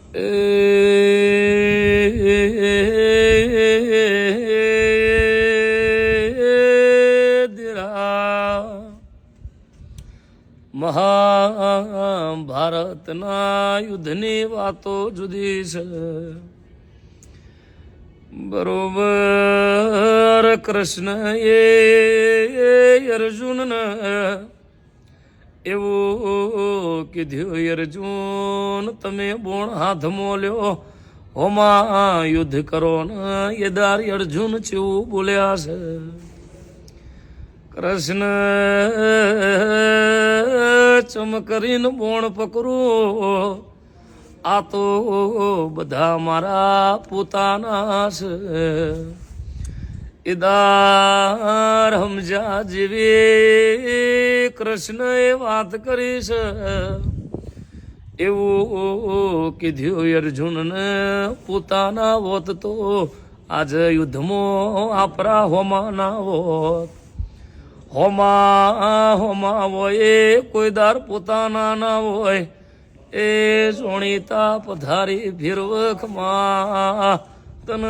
મહાભારતના યુદ્ધની વાતો જુદી છે. બરોબર કૃષ્ણ એ અર્જુનને એવું કીધું, અર્જુન તમે બોણ હાથમાં લ્યો, હોમાં યુદ્ધ કરો ને. એ દારી અર્જુન જેવું બોલ્યા છે. કૃષ્ણ ચમ કરીને બોણ પકડું, આ તો બધા મારા પોતાના છે. ઇદાર હમજા જેવી કૃષ્ણએ વાત કરી છે. એવું કીધું અર્જુનને પોતાના હોત તો આજે યુદ્ધમાં આપણા હોમાં ના હોત. હોમાં હોય કોઈ દાર પોતાના ના હોય. એ સોણીતા પધારી ફિરવખમાં તન